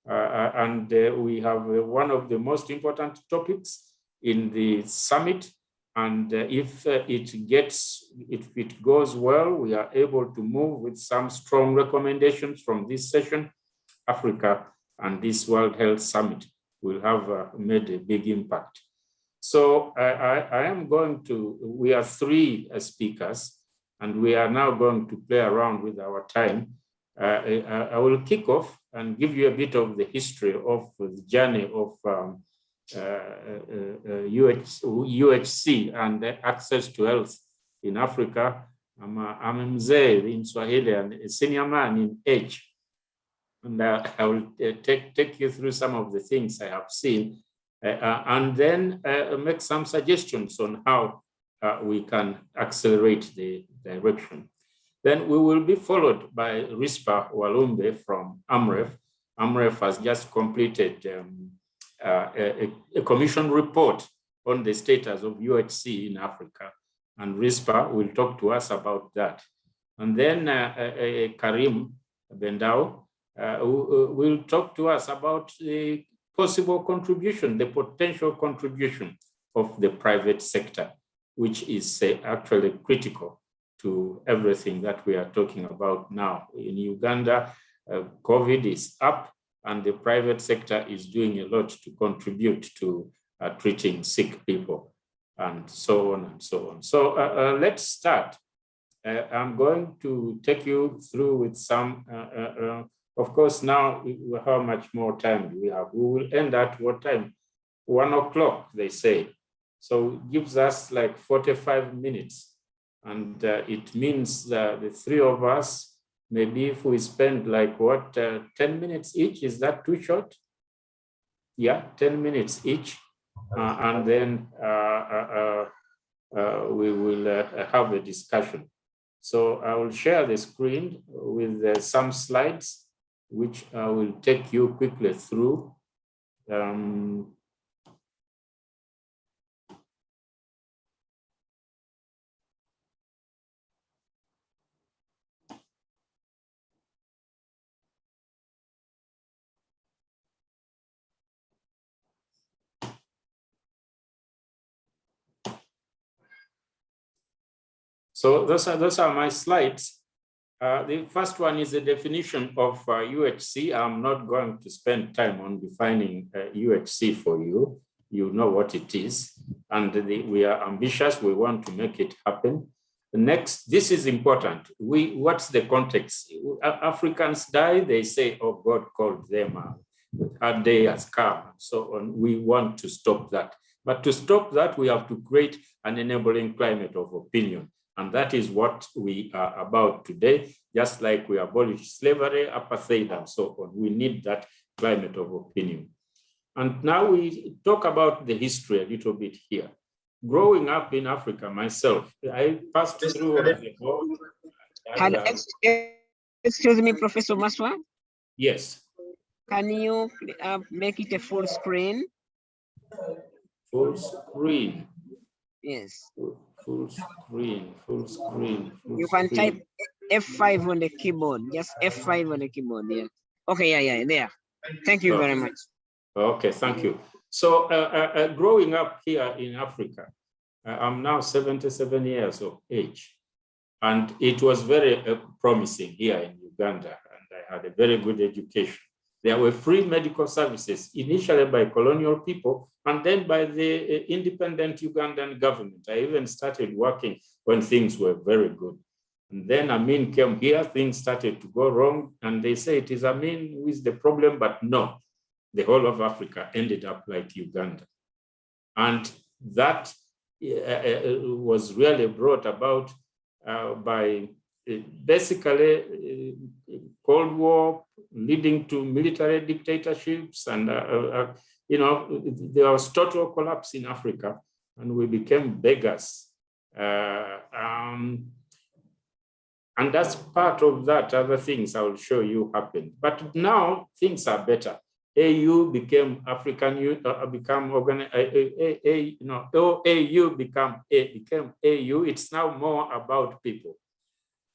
and we have one of the most important topics in the summit. And if it goes well, we are able to move with some strong recommendations from this session. Africa and this World Health Summit will have made a big impact. So I am going to, we are 3 speakers, and we are now going to play around with our time. I will kick off and give you a bit of the history of the journey of UHC and access to health in Africa. I'm mzee in Swahili and a senior man in age. And I will take you through some of the things I have seen, and then make some suggestions on how we can accelerate the direction. Then we will be followed by Rispa Walumbe from AMREF. AMREF has just completed a commission report on the status of UHC in Africa, and Rispa will talk to us about that. And then Karim Bendao will talk to us about the possible contribution, the potential contribution of the private sector, which is actually critical to everything that we are talking about now. In Uganda, COVID is up, and the private sector is doing a lot to contribute to treating sick people, and so on and so on. So let's start. I'm going to take you through with some, of course, now, how much more time do we have? We will end at what time? 1 o'clock, they say. So it gives us like 45 minutes. And it means that the 3 of us, maybe if we spend like what, 10 minutes each, is that too short? Yeah, 10 minutes each. And then we will have a discussion. So I will share the screen with some slides, which I will take you quickly through. So those are my slides. The first one is a definition of UHC. I'm not going to spend time on defining UHC for you. You know what it is. And we are ambitious. We want to make it happen. Next, this is important. What's the context? Africans die, they say, oh, God called them, our day has come, and so on. We want to stop that. But to stop that, we have to create an enabling climate of opinion. And that is what we are about today. Just like we abolished slavery, apartheid, and so on. We need that climate of opinion. And now we talk about the history a little bit here. Growing up in Africa myself, I passed through the board. Excuse me, Professor Maswa? Yes. Can you make it a full screen? Full screen. Yes. Full screen, full screen. You can type F5 on the keyboard, just F5 on the keyboard, yeah. Okay, yeah, there. Thank you very much. Okay, thank you. So growing up here in Africa, I'm now 77 years of age, and it was very promising here in Uganda, and I had a very good education. There were free medical services, initially by colonial people, and then by the independent Ugandan government. I even started working when things were very good. And then Amin came here, things started to go wrong, and they say it is Amin who is the problem, but no, the whole of Africa ended up like Uganda. And that was really brought about by basically Cold War leading to military dictatorships, and you know, there was total collapse in Africa, and we became beggars. And that's part of that. Other things I will show you happened. But now things are better. AU became African, became AU became AU. It's now more about people.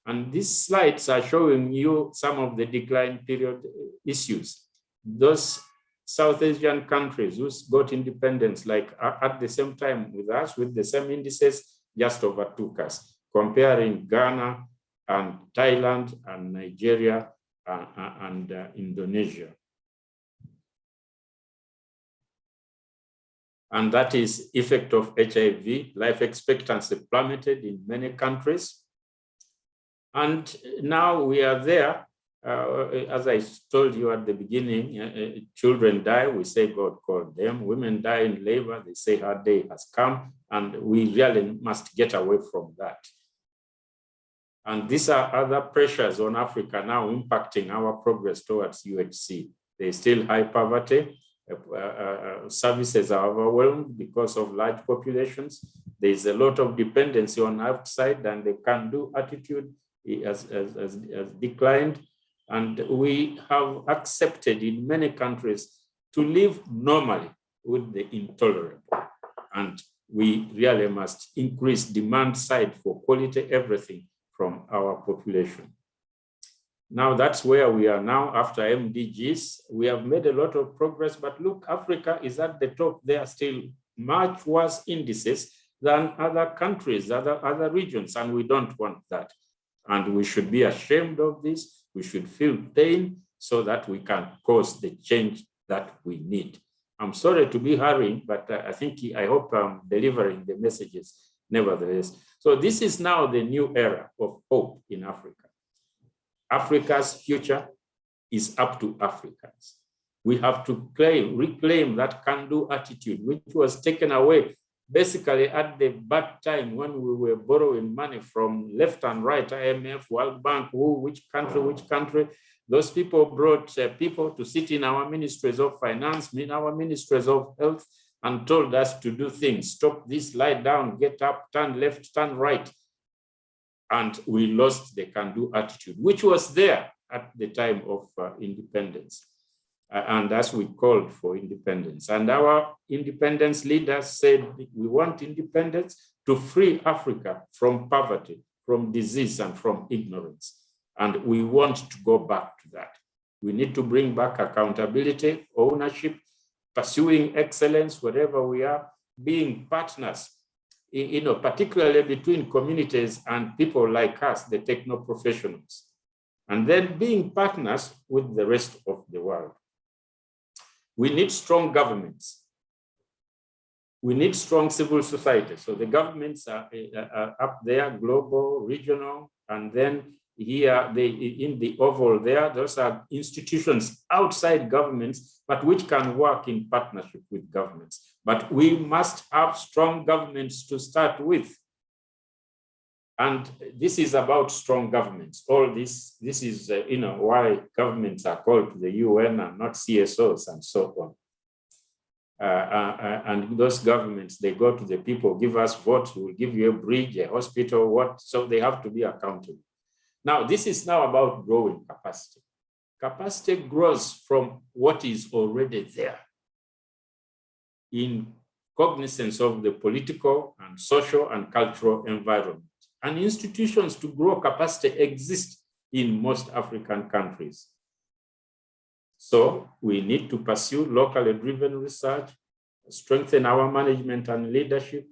And these slides are showing you some of the decline period issues. those South Asian countries who got independence, like at the same time with us, with the same indices, just overtook us, comparing Ghana and Thailand and Nigeria and Indonesia. And that is effect of HIV. Life expectancy plummeted in many countries. And now we are there. As I told you at the beginning, children die, we say God called them. Women die in labor, they say her day has come, and we really must get away from that. And these are other pressures on Africa now impacting our progress towards UHC. There's still high poverty. Services are overwhelmed because of large populations. There's a lot of dependency on outside, and the can-do attitude has declined. And we have accepted in many countries to live normally with the intolerable. And we really must increase demand side for quality everything from our population. Now that's where we are now after MDGs. We have made a lot of progress, but look, Africa is at the top. There are still much worse indices than other countries, other regions, and we don't want that. And we should be ashamed of this. We should feel pain so that we can cause the change that we need. I'm sorry to be hurrying, but I hope I'm delivering the messages nevertheless. So this is now the new era of hope in Africa. Africa's future is up to Africans. We have to reclaim that can-do attitude, which was taken away basically at the bad time when we were borrowing money from left and right, IMF, World Bank, which country. Those people brought people to sit in our ministries of finance, in our ministries of health, and told us to do things. Stop this, lie down, get up, turn left, turn right. And we lost the can-do attitude, which was there at the time of independence. And as we called for independence. And our independence leaders said, we want independence to free Africa from poverty, from disease, and from ignorance. And we want to go back to that. We need to bring back accountability, ownership, pursuing excellence wherever we are, being partners, particularly between communities and people like us, the techno-professionals, and then being partners with the rest of the world. We need strong governments. We need strong civil society. So the governments are up there, global, regional, and then here in the oval there, those are institutions outside governments, but which can work in partnership with governments. But we must have strong governments to start with. And this is about strong governments. All this is, why governments are called to the UN and not CSOs and so on. And those governments, they go to the people, give us votes, we'll give you a bridge, a hospital, so they have to be accountable. Now, this is now about growing capacity. Capacity grows from what is already there in cognizance of the political and social and cultural environment. And institutions to grow capacity exist in most African countries. So we need to pursue locally driven research, strengthen our management and leadership,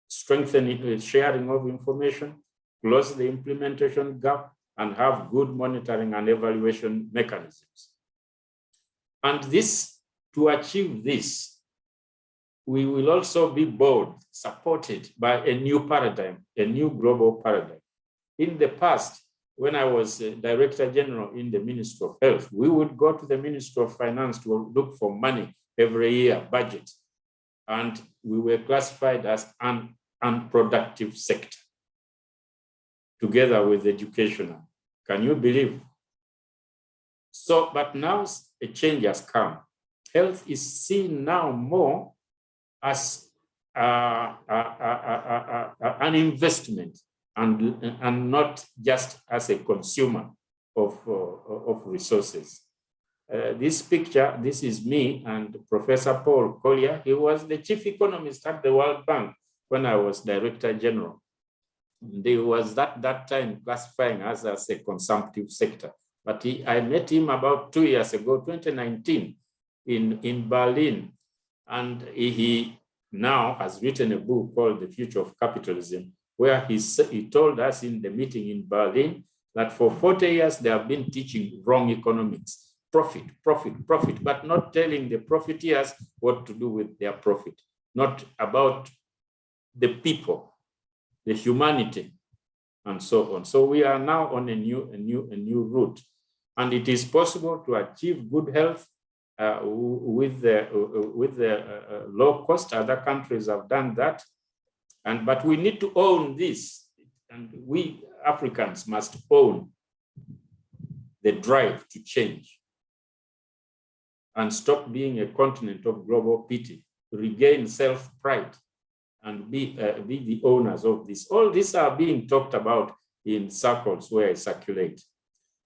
strengthen sharing of information, close the implementation gap, and have good monitoring and evaluation mechanisms. And to achieve this, we will also be bold, supported by a new paradigm, a new global paradigm. In the past, when I was Director General in the Ministry of Health, we would go to the Ministry of Finance to look for money every year, budget. And we were classified as an unproductive sector, together with educational. Can you believe? So, but now a change has come. Health is seen now more as an investment and not just as a consumer of resources. This picture, this is me and Professor Paul Collier. He was the chief economist at the World Bank when I was Director General. They was that time classifying us as a consumptive sector. But I met him about 2 years ago, 2019, in Berlin. And he now has written a book called The Future of Capitalism, where he told us in the meeting in Berlin that for 40 years they have been teaching wrong economics, profit, profit, profit, but not telling the profiteers what to do with their profit, not about the people, the humanity, and so on. So we are now on a new route, and it is possible to achieve good health with the low cost. Other countries have done that, but we need to own this, and we Africans must own the drive to change and stop being a continent of global pity, regain self-pride, and be the owners of this. All these are being talked about in circles where I circulate.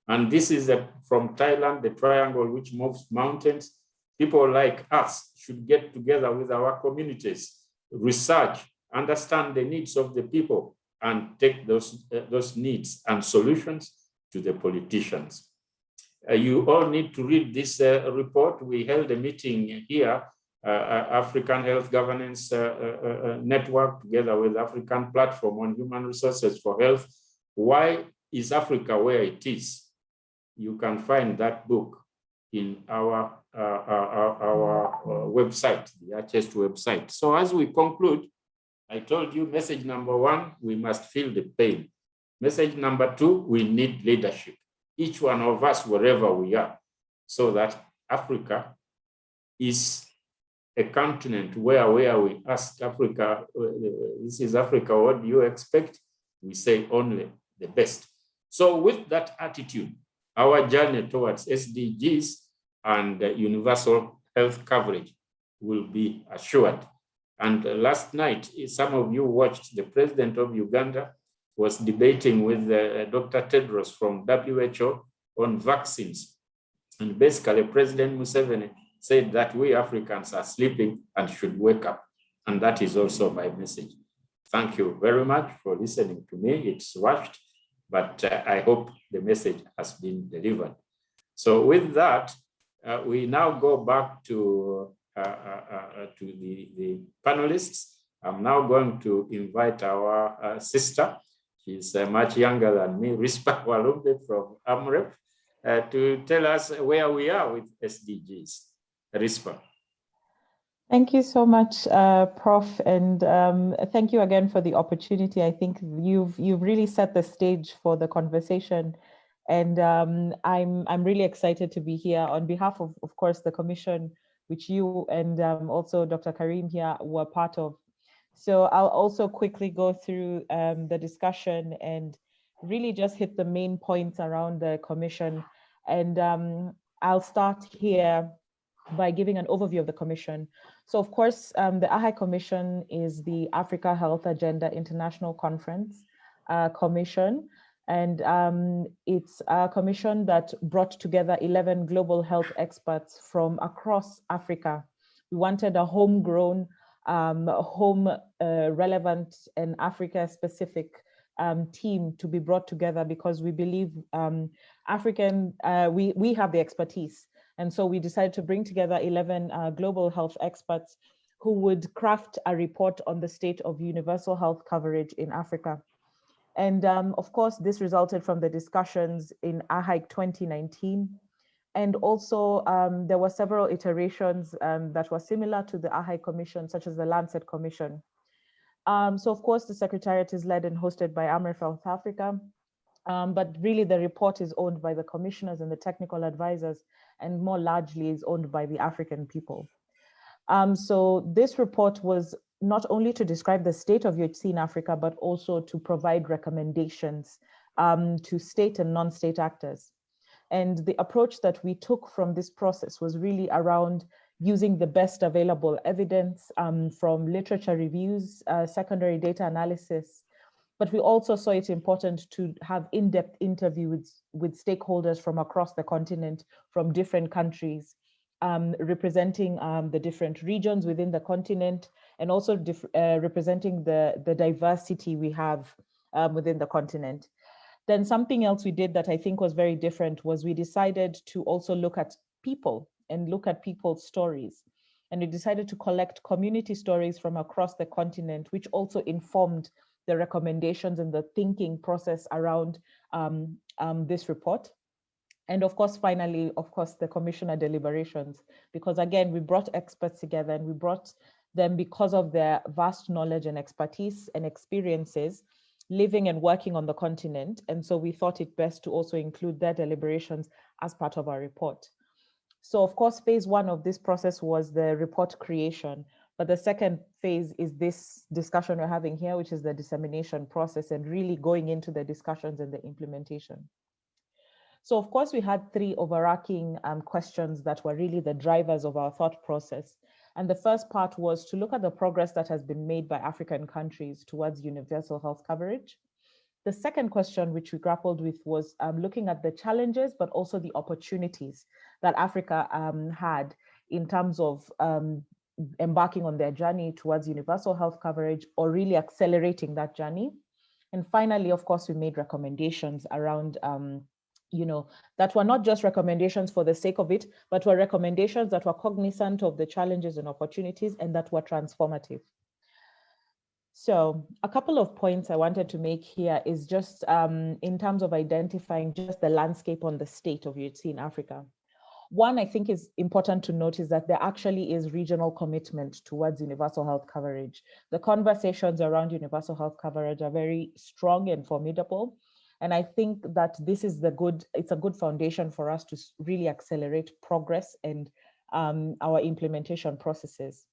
And this is from Thailand, the triangle which moves mountains. People like us should get together with our communities, research, understand the needs of the people, and take those needs and solutions to the politicians. You all need to read this report. We held a meeting here, African Health Governance Network, together with African Platform on Human Resources for Health. Why is Africa where it is? You can find that book in our website, the HS website. So as we conclude, I told you message number 1, we must feel the pain. Message number 2, we need leadership. Each one of us, wherever we are, so that Africa is a continent where we ask Africa, this is Africa, what do you expect? We say only the best. So with that attitude, our journey towards SDGs and universal health coverage will be assured. And last night, some of you watched, the president of Uganda was debating with Dr. Tedros from WHO on vaccines. And basically, President Museveni said that we Africans are sleeping and should wake up. And that is also my message. Thank you very much for listening to me. It's rushed, but I hope the message has been delivered. So with that, we now go back to the panelists. I'm now going to invite our sister. She's much younger than me, Rispa Walumbe from AMREP, to tell us where we are with SDGs. Rispa. Thank you so much, Prof. And thank you again for the opportunity. I think you've really set the stage for the conversation. And I'm really excited to be here on behalf of course, the Commission, which you and also Dr. Karim here were part of. So I'll also quickly go through the discussion and really just hit the main points around the Commission. And I'll start here by giving an overview of the Commission. So of course, the AHAI Commission is the Africa Health Agenda International Conference Commission. And it's a commission that brought together 11 global health experts from across Africa. We wanted a homegrown, relevant and Africa-specific team to be brought together because we believe we have the expertise. And so we decided to bring together 11 global health experts who would craft a report on the state of universal health coverage in Africa. And of course, this resulted from the discussions in AHAI 2019. And also there were several iterations that were similar to the AHAI Commission, such as the Lancet Commission. So of course, the Secretariat is led and hosted by AMREF South Africa. But really the report is owned by the commissioners and the technical advisors, and more largely is owned by the African people. So this report was not only to describe the state of UHC in Africa, but also to provide recommendations to state and non-state actors. And the approach that we took from this process was really around using the best available evidence from literature reviews, secondary data analysis. But we also saw it important to have in-depth interviews with stakeholders from across the continent, from different countries, representing the different regions within the continent, and also representing the diversity we have within the continent. Then something else we did that I think was very different was we decided to also look at people and look at people's stories. And we decided to collect community stories from across the continent, which also informed the recommendations and the thinking process around this report. And of course, finally, of course, the commissioner deliberations, because again, we brought experts together and we brought them because of their vast knowledge and expertise and experiences living and working on the continent. And so we thought it best to also include their deliberations as part of our report. So of course, phase one of this process was the report creation. But the second phase is this discussion we're having here, which is the dissemination process and really going into the discussions and the implementation. So of course, we had three overarching questions that were really the drivers of our thought process. And the first part was to look at the progress that has been made by African countries towards universal health coverage. The second question, which we grappled with, was looking at the challenges, but also the opportunities that Africa had in terms of embarking on their journey towards universal health coverage or really accelerating that journey. And finally, of course, we made recommendations around that were not just recommendations for the sake of it, but were recommendations that were cognizant of the challenges and opportunities and that were transformative. So a couple of points I wanted to make here is just in terms of identifying just the landscape on the state of UHC in Africa. One, I think is important to note is that there actually is regional commitment towards universal health coverage. The conversations around universal health coverage are very strong and formidable. And I think that this is it's a good foundation for us to really accelerate progress and our implementation processes.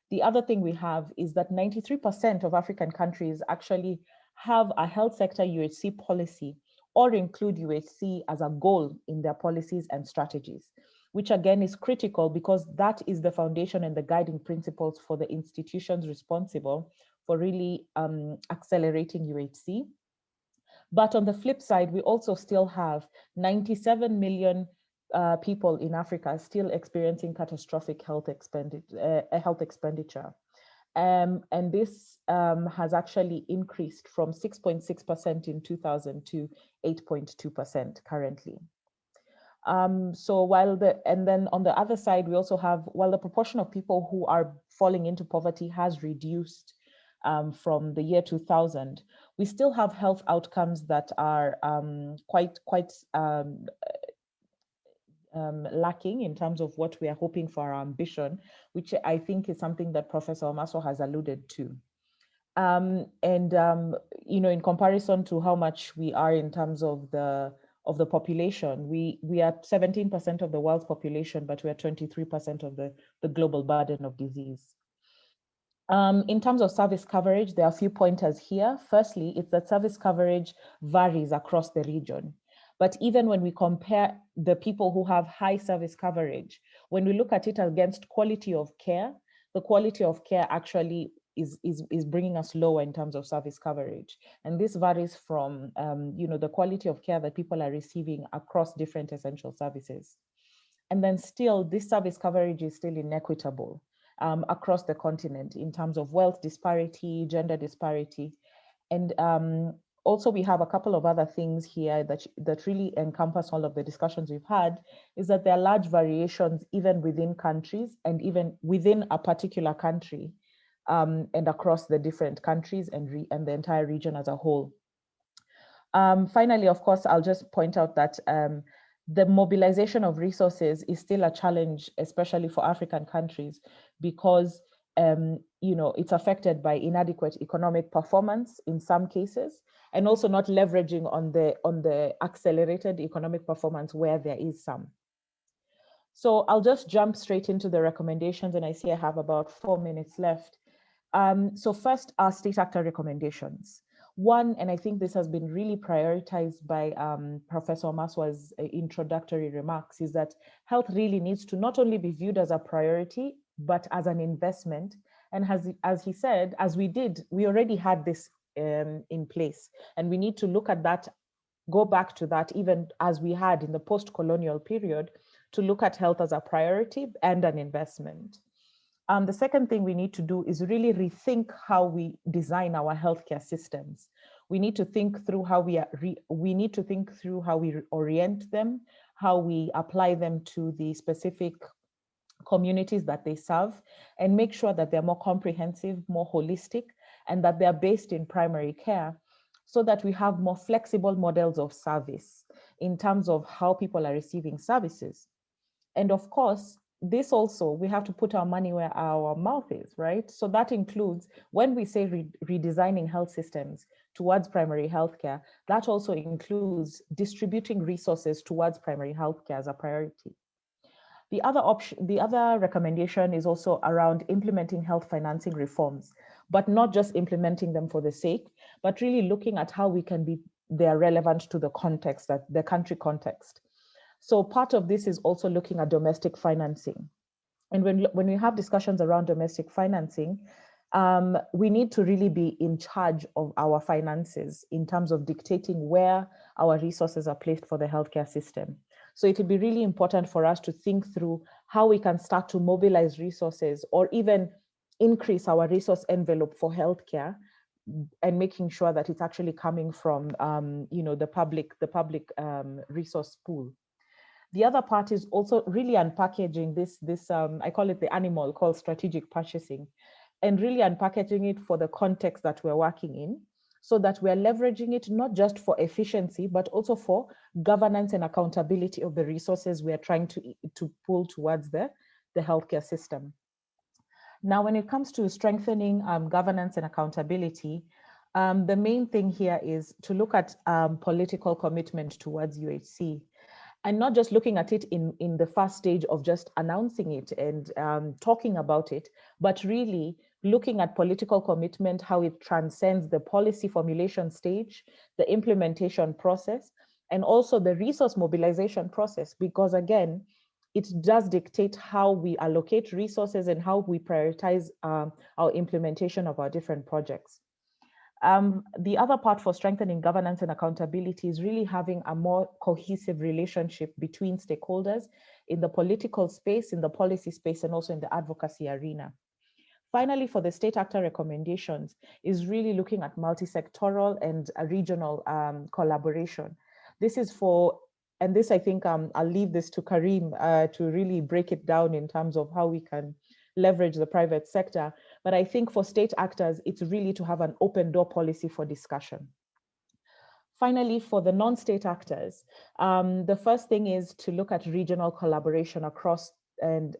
The other thing we have is that 93% of African countries actually have a health sector UHC policy or include UHC as a goal in their policies and strategies, which again is critical because that is the foundation and the guiding principles for the institutions responsible for really accelerating UHC. But on the flip side, we also still have 97 million people in Africa still experiencing catastrophic health expenditure. And this has actually increased from 6.6% in 2000 to 8.2% currently. So and then on the other side, we also have, while the proportion of people who are falling into poverty has reduced from the year 2000, we still have health outcomes that are quite lacking in terms of what we are hoping for our ambition, which I think is something that Professor Omaso has alluded to. In comparison to how much we are in terms of the population, we are 17% of the world's population, but we are 23% of the global burden of disease. In terms of service coverage, there are a few pointers here. Firstly, it's that service coverage varies across the region. But even when we compare the people who have high service coverage, when we look at it against quality of care, the quality of care actually is bringing us lower in terms of service coverage. And this varies from the quality of care that people are receiving across different essential services. And then still, this service coverage is still inequitable across the continent in terms of wealth disparity, gender disparity. And also we have a couple of other things here that really encompass all of the discussions we've had, is that there are large variations even within countries and even within a particular country and across the different countries and the entire region as a whole. Finally, of course, I'll just point out that the mobilization of resources is still a challenge, especially for African countries, because it's affected by inadequate economic performance in some cases, and also not leveraging on the accelerated economic performance where there is some. So I'll just jump straight into the recommendations, and I see I have about 4 minutes left. So first, our state actor recommendations. One, and I think this has been really prioritized by Professor Maswa's introductory remarks, is that health really needs to not only be viewed as a priority, but as an investment. And as he said, as we already had this in place, and we need to look at that, go back to that, even as we had in the post-colonial period, to look at health as a priority and an investment. The second thing we need to do is really rethink how we design our healthcare systems. We need to think through how we orient them, how we apply them to the specific communities that they serve, and make sure that they're more comprehensive, more holistic, and that they're based in primary care, so that we have more flexible models of service in terms of how people are receiving services. And of course, this also, we have to put our money where our mouth is, right? So that includes, when we say redesigning health systems towards primary healthcare, that also includes distributing resources towards primary healthcare as a priority. The other recommendation is also around implementing health financing reforms, but not just implementing them for the sake, but really looking at how they're relevant to the context, that the country context. So part of this is also looking at domestic financing. And when we have discussions around domestic financing, we need to really be in charge of our finances in terms of dictating where our resources are placed for the healthcare system. So it will be really important for us to think through how we can start to mobilize resources, or even increase our resource envelope for healthcare, and making sure that it's actually coming from the public resource pool. The other part is also really unpackaging this I call it the animal called strategic purchasing, and really unpackaging it for the context that we're working in, so that we're leveraging it not just for efficiency, but also for governance and accountability of the resources we are trying to pull towards the healthcare system. Now, when it comes to strengthening governance and accountability, the main thing here is to look at political commitment towards UHC. And not just looking at it in the first stage of just announcing it and talking about it, but really looking at political commitment, how it transcends the policy formulation stage, the implementation process, and also the resource mobilization process, because again, it does dictate how we allocate resources and how we prioritize our implementation of our different projects. The other part for strengthening governance and accountability is really having a more cohesive relationship between stakeholders in the political space, in the policy space, and also in the advocacy arena. Finally, for the state actor recommendations is really looking at multi-sectoral and regional collaboration. This is and this I think I'll leave this to Karim to really break it down in terms of how we can leverage the private sector. But I think for state actors, it's really to have an open door policy for discussion. Finally, for the non-state actors, the first thing is to look at regional collaboration across and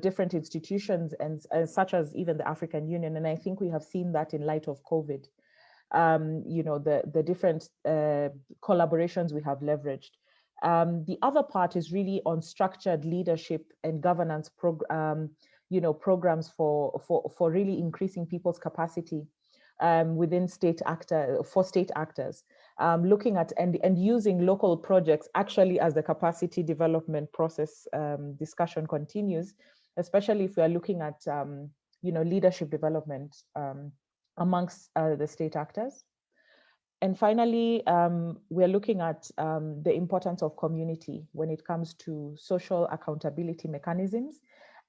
different institutions, and such as even the African Union. And I think we have seen that in light of COVID. The different collaborations we have leveraged. The other part is really on structured leadership and governance programs for really increasing people's capacity within state actors, looking at and using local projects actually as the capacity development process discussion continues, especially if we are looking at leadership development amongst the state actors. And finally, we're looking at the importance of community when it comes to social accountability mechanisms,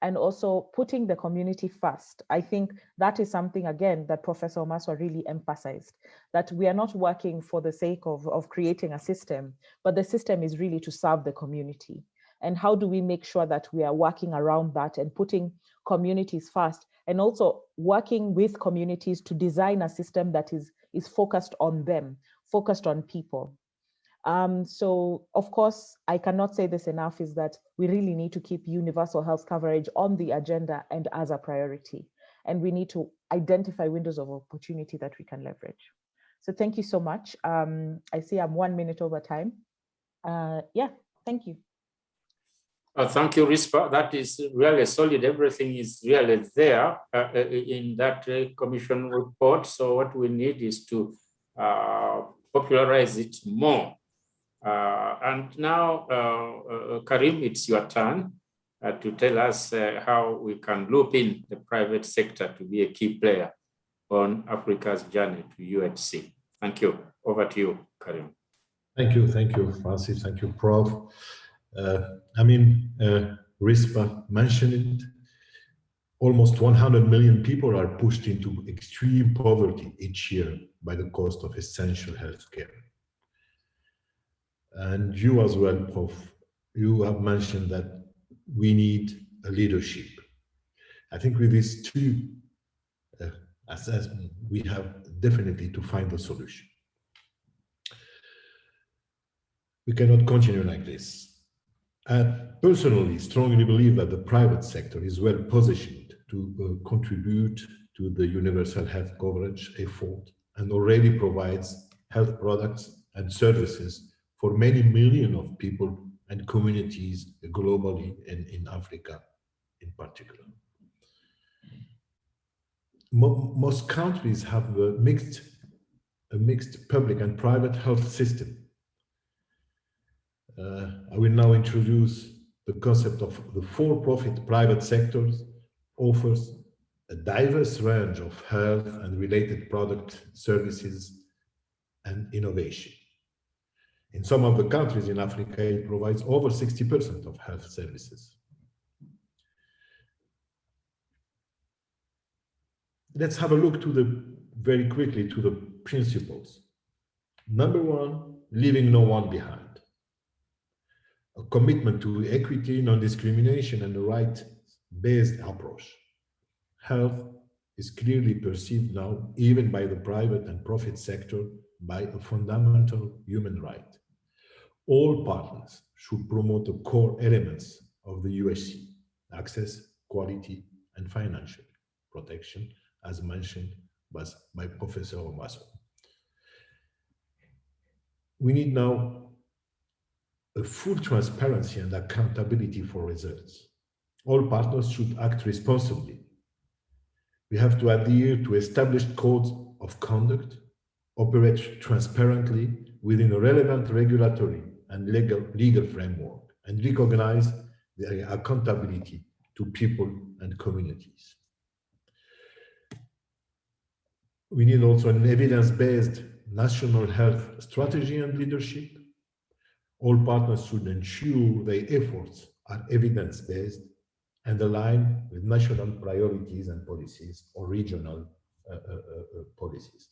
and also putting the community first. I think that is something, again, that Professor Maswa really emphasized, that we are not working for the sake of creating a system, but the system is really to serve the community. And how do we make sure that we are working around that and putting communities first, and also working with communities to design a system that is focused on them, focused on people. So of course, I cannot say this enough, is that we really need to keep universal health coverage on the agenda and as a priority. And we need to identify windows of opportunity that we can leverage. So thank you so much. I see I'm 1 minute over time. Yeah, thank you. Thank you, Rispa. That is really solid. Everything is really there in that commission report. So what we need is to popularize it more. And now, Karim, it's your turn to tell us how we can loop in the private sector to be a key player on Africa's journey to UHC. Thank you. Over to you, Karim. Thank you, Francis. Thank you, Prof. Rispa mentioned it. almost 100 million people are pushed into extreme poverty each year by the cost of essential healthcare. And you as well, Prof, you have mentioned that we need a leadership. I think with these two assessments, we have definitely to find a solution. We cannot continue like this. I personally strongly believe that the private sector is well positioned to contribute to the universal health coverage effort and already provides health products and services for many millions of people and communities globally and in Africa in particular. Most countries have a mixed public and private health system. I will now introduce the concept of the for-profit private sectors offers a diverse range of health and related product services and innovation. In some of the countries in Africa, it provides over 60% of health services. Let's have a look very quickly to the principles. Number one, leaving no one behind. A commitment to equity, non-discrimination, and a right-based approach. Health is clearly perceived now, even by the private and profit sector, by a fundamental human right. All partners should promote the core elements of the UHC: access, quality, and financial protection, as mentioned by Professor Omaso. We need now a full transparency and accountability for results. All partners should act responsibly. We have to adhere to established codes of conduct, operate transparently within a relevant regulatory and legal framework, and recognize the accountability to people and communities. We need also an evidence-based national health strategy and leadership. All partners should ensure their efforts are evidence-based and aligned with national priorities and policies or regional policies,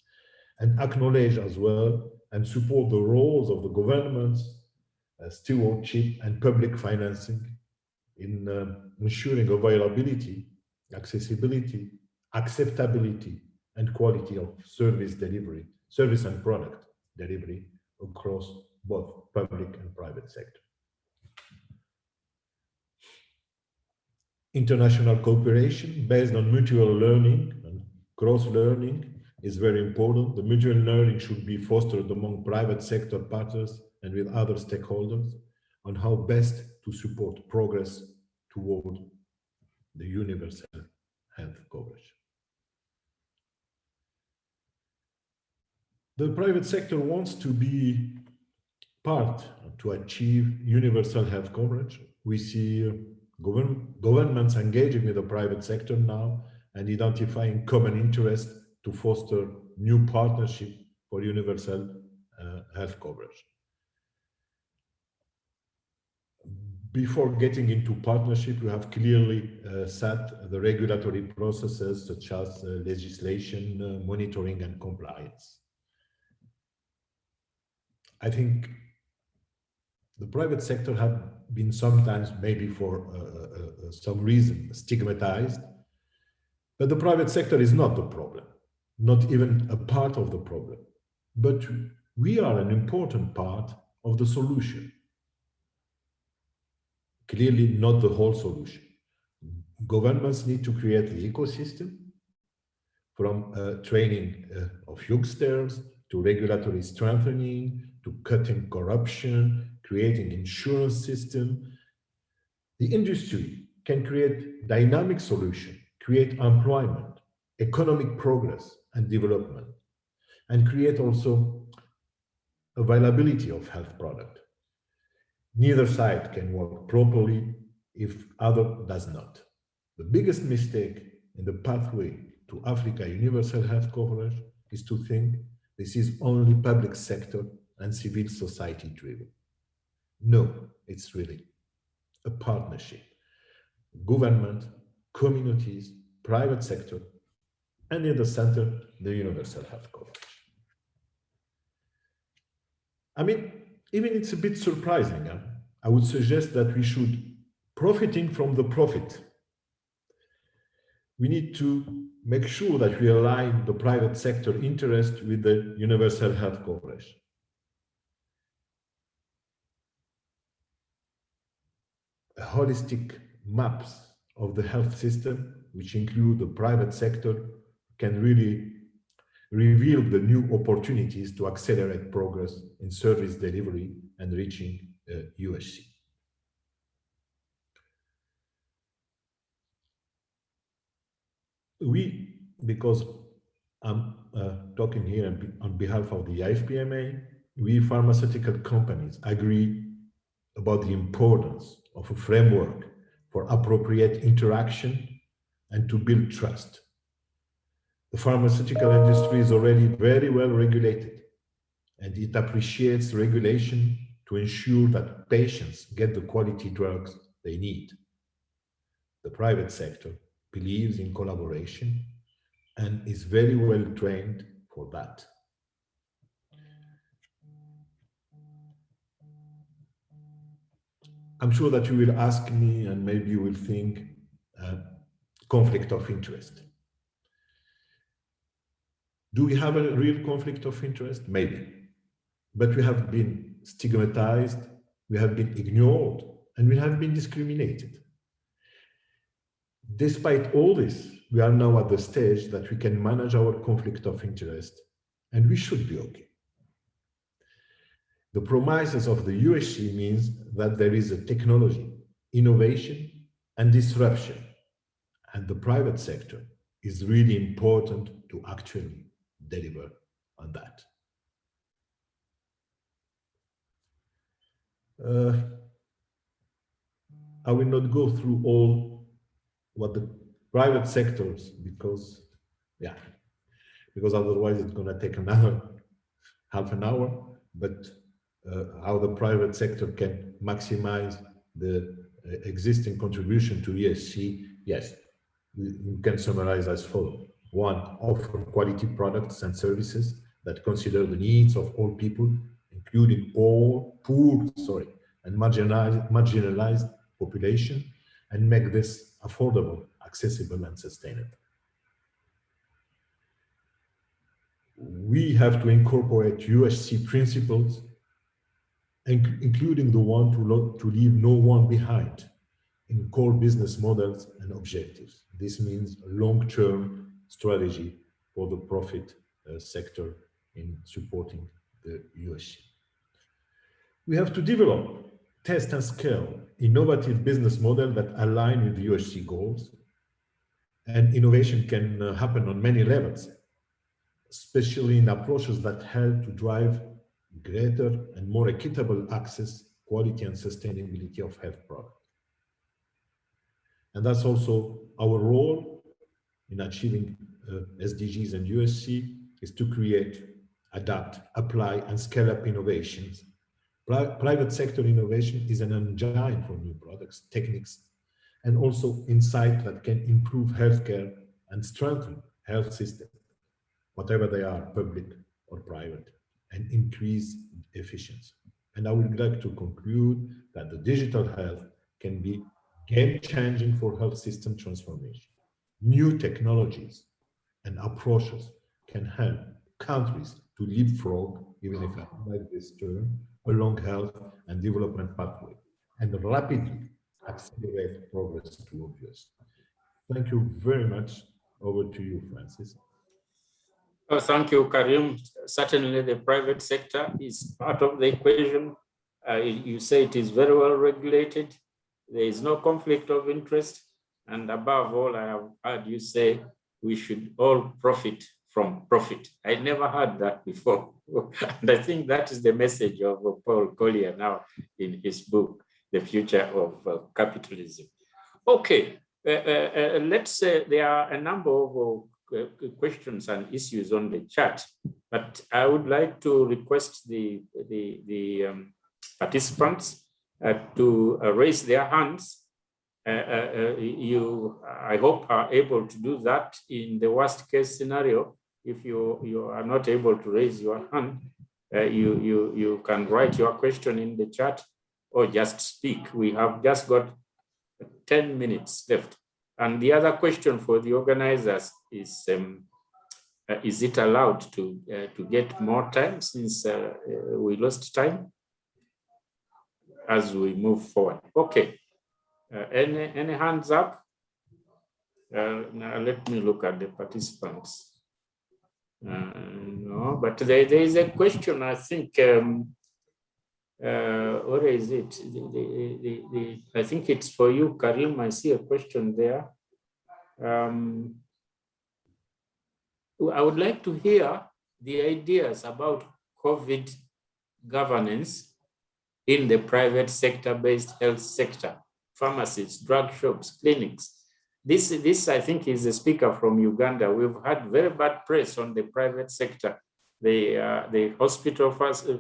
and acknowledge as well and support the roles of the governments, stewardship, and public financing in ensuring availability, accessibility, acceptability, and quality of service and product delivery across both public and private sector. International cooperation based on mutual learning and cross-learning is very important. The mutual learning should be fostered among private sector partners and with other stakeholders on how best to support progress toward the universal health coverage. The private sector wants to be part to achieve universal health coverage. We see governments engaging with the private sector now and identifying common interests to foster new partnership for universal health coverage. Before getting into partnership, we have clearly set the regulatory processes such as legislation, monitoring, and compliance. I think the private sector have been sometimes, maybe for some reason, stigmatized, but the private sector is not the problem, not even a part of the problem, but we are an important part of the solution. Clearly not the whole solution. Governments need to create the ecosystem from training of youngsters to regulatory strengthening, to cutting corruption, creating insurance system. The industry can create dynamic solutions, create employment, economic progress and development, and create also availability of health product. Neither side can work properly if other does not. The biggest mistake in the pathway to Africa universal health coverage is to think this is only public sector and civil society driven. No, it's really a partnership. Government, communities, private sector, and in the center, the universal health coverage. I mean, even it's a bit surprising. I would suggest that we should, profiting from the profit, we need to make sure that we align the private sector interest with the universal health coverage. Holistic maps of the health system, which include the private sector, can really reveal the new opportunities to accelerate progress in service delivery and reaching UHC. We, because I'm talking here on behalf of the IFPMA, we pharmaceutical companies agree about the importance of a framework for appropriate interaction and to build trust. The pharmaceutical industry is already very well regulated, and it appreciates regulation to ensure that patients get the quality drugs they need. The private sector believes in collaboration and is very well trained for that. I'm sure that you will ask me, and maybe you will think, conflict of interest. Do we have a real conflict of interest? Maybe. But we have been stigmatized, we have been ignored, and we have been discriminated. Despite all this, we are now at the stage that we can manage our conflict of interest, and we should be okay. The promises of the UHC means that there is a technology, innovation, and disruption, and the private sector is really important to actually deliver on that. I will not go through all what the private sectors, because otherwise it's going to take another half an hour, but how the private sector can maximize the existing contribution to ESG, yes, we can summarize as follows. One, offer quality products and services that consider the needs of all people, including all poor and marginalized population, and make this affordable, accessible, and sustainable. We have to incorporate UHC principles, including the one to leave no one behind in core business models and objectives. This means a long-term strategy for the profit sector in supporting the UHC. We have to develop, test and scale innovative business models that align with the UHC goals. And innovation can happen on many levels, especially in approaches that help to drive greater and more equitable access, quality, and sustainability of health products. And that's also our role in achieving SDGs and UHC, is to create, adapt, apply, and scale up innovations. Private sector innovation is an engine for new products, techniques, and also insight that can improve healthcare and strengthen health systems, whatever they are, public or private, and increase efficiency. And I would like to conclude that the digital health can be game-changing for health system transformation. New technologies and approaches can help countries to leapfrog, even if I like this term, along health and development pathway, and rapidly accelerate progress towards us. Thank you very much. Over to you, Francis. Oh, thank you, Karim. Certainly the private sector is part of the equation. You say it is very well regulated. There is no conflict of interest. And above all, I have heard you say we should all profit from profit. I never heard that before. And I think that is the message of Paul Collier now in his book, The Future of Capitalism. Okay, let's say there are a number of questions and issues on the chat, but I would like to request the participants to raise their hands you, I hope, are able to do that. In the worst case scenario, if you are not able to raise your hand, you can write your question in the chat or just speak. We have just got 10 minutes left. And the other question for the organizers is it allowed to get more time, since we lost time as we move forward? Okay. Any hands up? Now let me look at the participants. No, but there is a question, I think. What is it? I think it's for you, Karim. I see a question there. I would like to hear the ideas about COVID governance in the private sector-based health sector, pharmacies, drug shops, clinics. This I think is a speaker from Uganda. We've had very bad press on the private sector. The hospital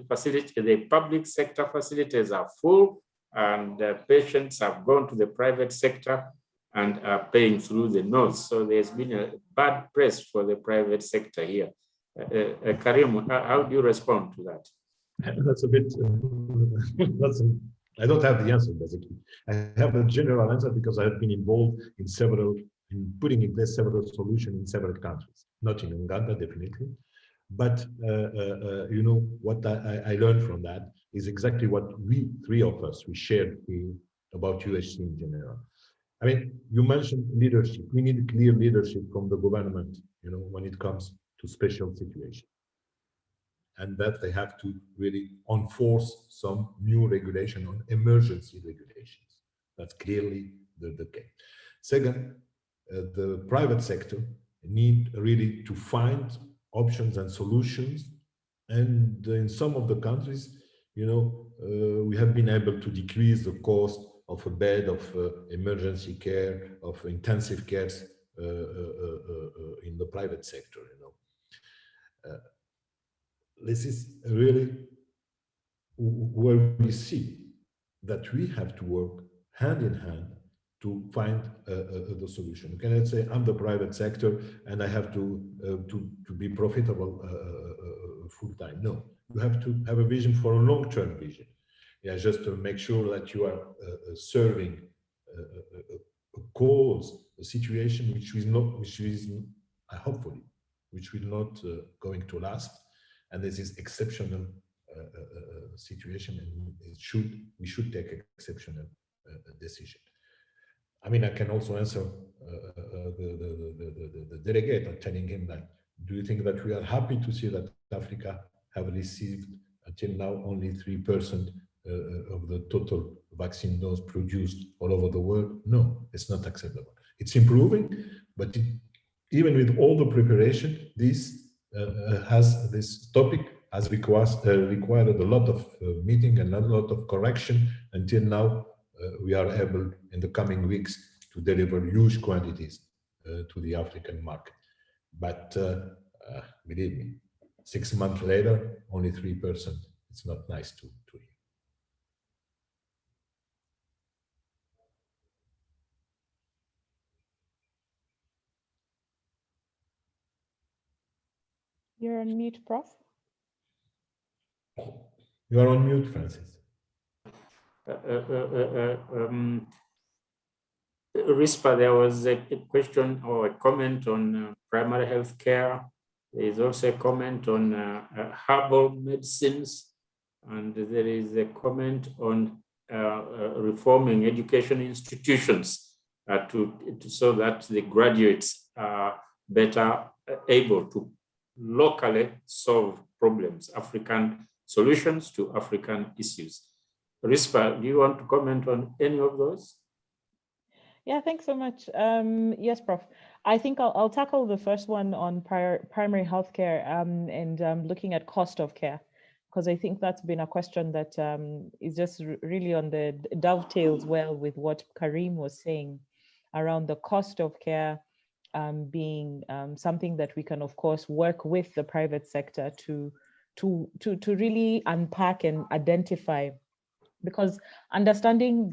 facility, the public sector facilities are full, and patients have gone to the private sector and are paying through the nose. So there's been a bad press for the private sector here. Karim, how do you respond to that? That's a bit, I don't have the answer, basically. I have a general answer because I have been involved in putting in place several solutions in several countries, not in Uganda, definitely. But, you know, what I learned from that is exactly what we, three of us, we shared about UHC in general. I mean, you mentioned leadership. We need clear leadership from the government, you know, when it comes to special situations. And that they have to really enforce some new regulation on emergency regulations. That's clearly the case. Second, the private sector need really to find options and solutions. And in some of the countries, you know, we have been able to decrease the cost of a bed of emergency care, of intensive cares in the private sector, you know. This is really where we see that we have to work hand in hand to find the solution. You cannot say I'm the private sector and I have to be profitable full time. No, you have to have a vision for a long-term vision. Yeah, just to make sure that you are serving a cause, a situation which is hopefully, which will not going to last. And this is exceptional situation, and we should take exceptional decision. I mean, I can also answer the delegate, telling him that, do you think that we are happy to see that Africa have received until now only 3% of the total vaccine dose produced all over the world? No, it's not acceptable. It's improving, but even with all the preparation, this topic has required a lot of meeting and a lot of correction. Until now, we are able in the coming weeks to deliver huge quantities to the African market. But believe me, 6 months later, only 3%. It's not nice to hear. You're on mute, Prof. You are on mute, Francis. Rispa, there was a question or a comment on primary health care. There is also a comment on herbal medicines, and there is a comment on reforming education institutions so that the graduates are better able to locally solve problems, African solutions to African issues. Rispa, do you want to comment on any of those? Yeah, thanks so much. Yes, Prof. I think I'll tackle the first one on primary healthcare and looking at cost of care, because I think that's been a question that is just really on the dovetails well with what Karim was saying around the cost of care being something that we can, of course, work with the private sector to really unpack and identify because understanding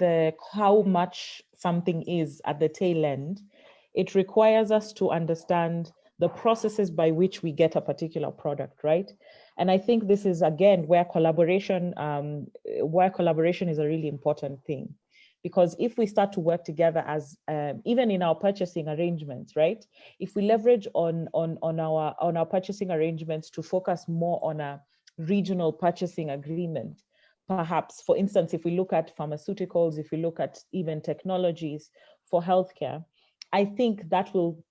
how much something is at the tail end, it requires us to understand the processes by which we get a particular product, right? And I think this is, again, where collaboration is a really important thing. Because if we start to work together as, even in our purchasing arrangements, right? If we leverage on our purchasing arrangements to focus more on a regional purchasing agreement, perhaps, for instance, if we look at pharmaceuticals, if we look at even technologies for healthcare, I think that will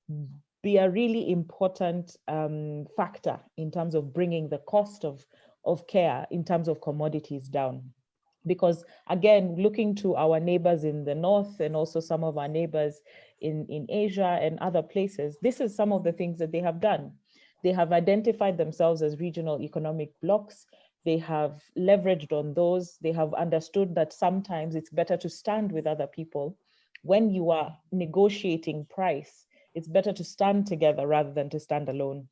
be a really important factor in terms of bringing the cost of care in terms of commodities down. Because again, looking to our neighbors in the north and also some of our neighbors in Asia and other places, this is some of the things that they have done. They have identified themselves as regional economic blocs. They have leveraged on those. They have understood that sometimes it's better to stand with other people. When you are negotiating price, it's better to stand together rather than to stand alone.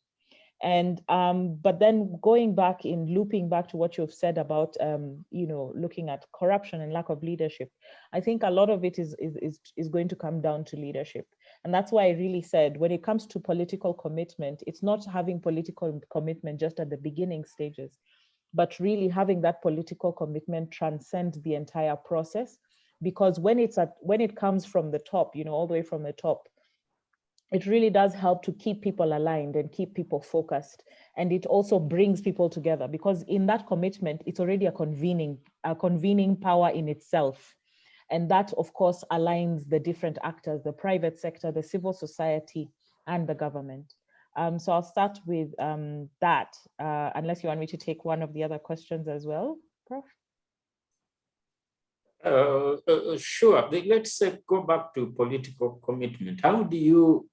And but then looping back to what you've said about looking at corruption and lack of leadership, I think a lot of it is going to come down to leadership. And that's why I really said, when it comes to political commitment, it's not having political commitment just at the beginning stages, but really having that political commitment transcend the entire process. Because when it comes from the top, all the way from the top, it really does help to keep people aligned and keep people focused. And it also brings people together, because in that commitment, it's already a convening power in itself. And that, of course, aligns the different actors, the private sector, the civil society, and the government. So I'll start with that, unless you want me to take one of the other questions as well, Prof. Sure. Let's go back to political commitment. How do you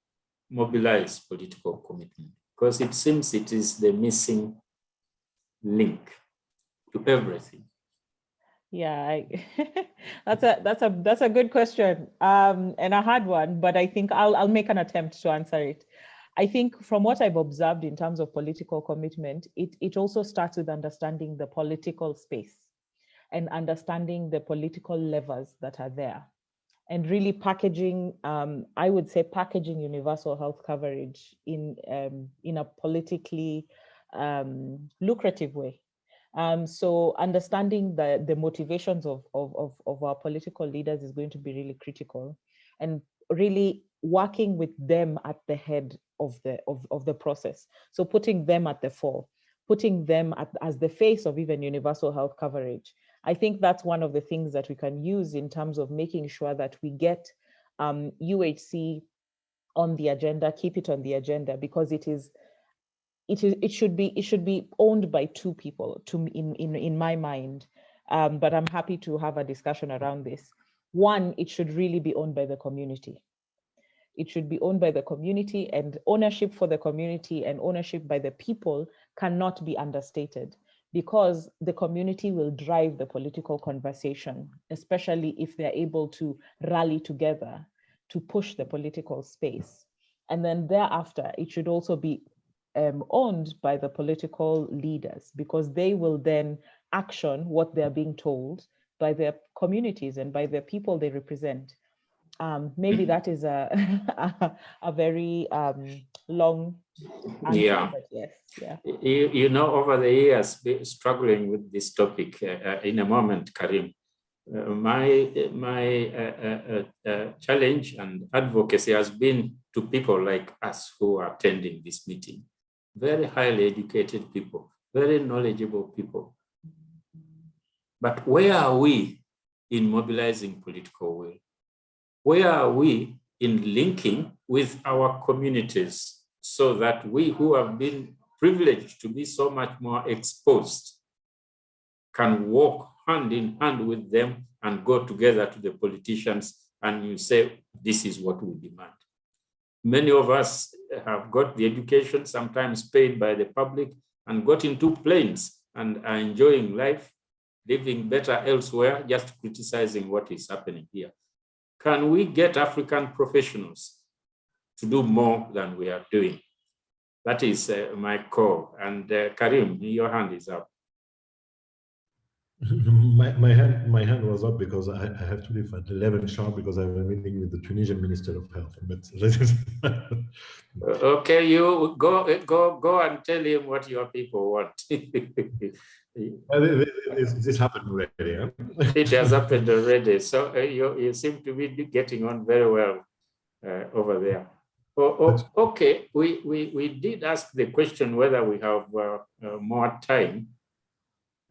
mobilize political commitment? Because it seems it is the missing link to everything. Yeah, that's a good question, and a hard one, but I think I'll make an attempt to answer it. I think from what I've observed in terms of political commitment, it also starts with understanding the political space and understanding the political levers that are there, and really packaging, I would say packaging universal health coverage in a politically lucrative way. So understanding the motivations of our political leaders is going to be really critical, and really working with them at the head of the process. So putting them at the fore, putting them as the face of even universal health coverage. I think that's one of the things that we can use in terms of making sure that we get UHC on the agenda, keep it on the agenda, because it should be owned by two people, in my mind. But I'm happy to have a discussion around this. One, it should really be owned by the community. It should be owned by the community, and ownership for the community and ownership by the people cannot be understated, because the community will drive the political conversation, especially if they're able to rally together to push the political space. And then thereafter, it should also be owned by the political leaders, because they will then action what they're being told by their communities and by the people they represent. Maybe that is a very long answer, Yeah. but yes, yeah. Over the years, struggling with this topic, in a moment, Karim, my challenge and advocacy has been to people like us who are attending this meeting, very highly educated people, very knowledgeable people. But where are we in mobilizing political will? Where are we in linking with our communities so that we who have been privileged to be so much more exposed can walk hand in hand with them and go together to the politicians and you say, this is what we demand. Many of us have got the education, sometimes paid by the public, and got into planes and are enjoying life, living better elsewhere, just criticizing what is happening here. Can we get African professionals to do more than we are doing? That is my call. And Karim, your hand is up. My hand was up because I have to leave at 11 sharp because I have a meeting with the Tunisian Minister of Health. But okay, you go and tell him what your people want. This happened already. Huh? It has happened already. So you seem to be getting on very well over there. Okay, we did ask the question whether we have more time,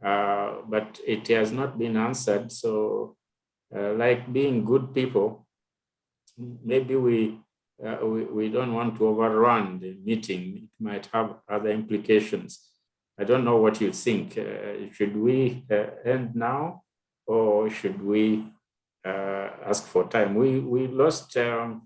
but it has not been answered. So like being good people, maybe we don't want to overrun the meeting. It might have other implications. I don't know what you think. Should we end now, or should we ask for time? We lost a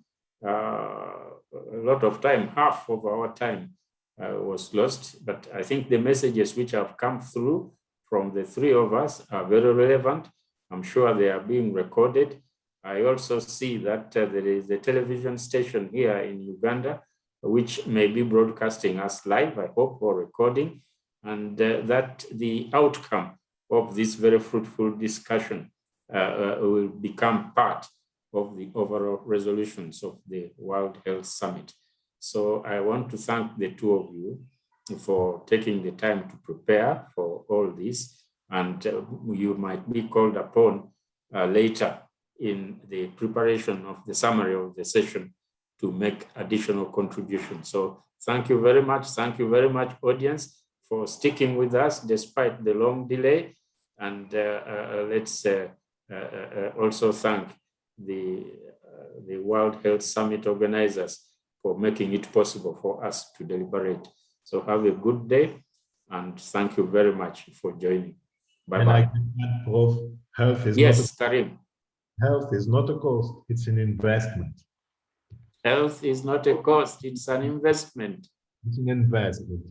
lot of time. Half of our time was lost, but I think the messages which have come through from the three of us are very relevant. I'm sure they are being recorded. I also see that there is a television station here in Uganda, which may be broadcasting us live, I hope, or recording, and that the outcome of this very fruitful discussion will become part of the overall resolutions of the World Health Summit. So I want to thank the two of you for taking the time to prepare for all this, and you might be called upon later in the preparation of the summary of the session to make additional contributions. So thank you very much. Thank you very much, audience, for sticking with us despite the long delay. And let's also thank the World Health Summit organizers for making it possible for us to deliberate. So have a good day, and thank you very much for joining. Bye-bye. Health is yes, Karim. Health is not a cost, it's an investment. Health is not a cost, it's an investment. It's an investment.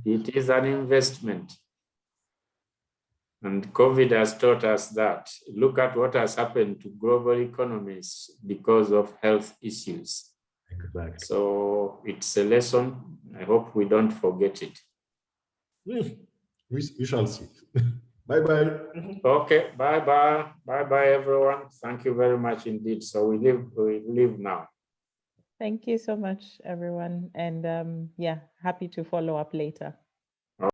It is an investment. And COVID has taught us that. Look at what has happened to global economies because of health issues. Exactly. So it's a lesson. I hope we don't forget it. We shall see. Bye-bye. Okay, bye-bye. Bye-bye, everyone. Thank you very much indeed. So we leave now. Thank you so much, everyone. And yeah, happy to follow up later.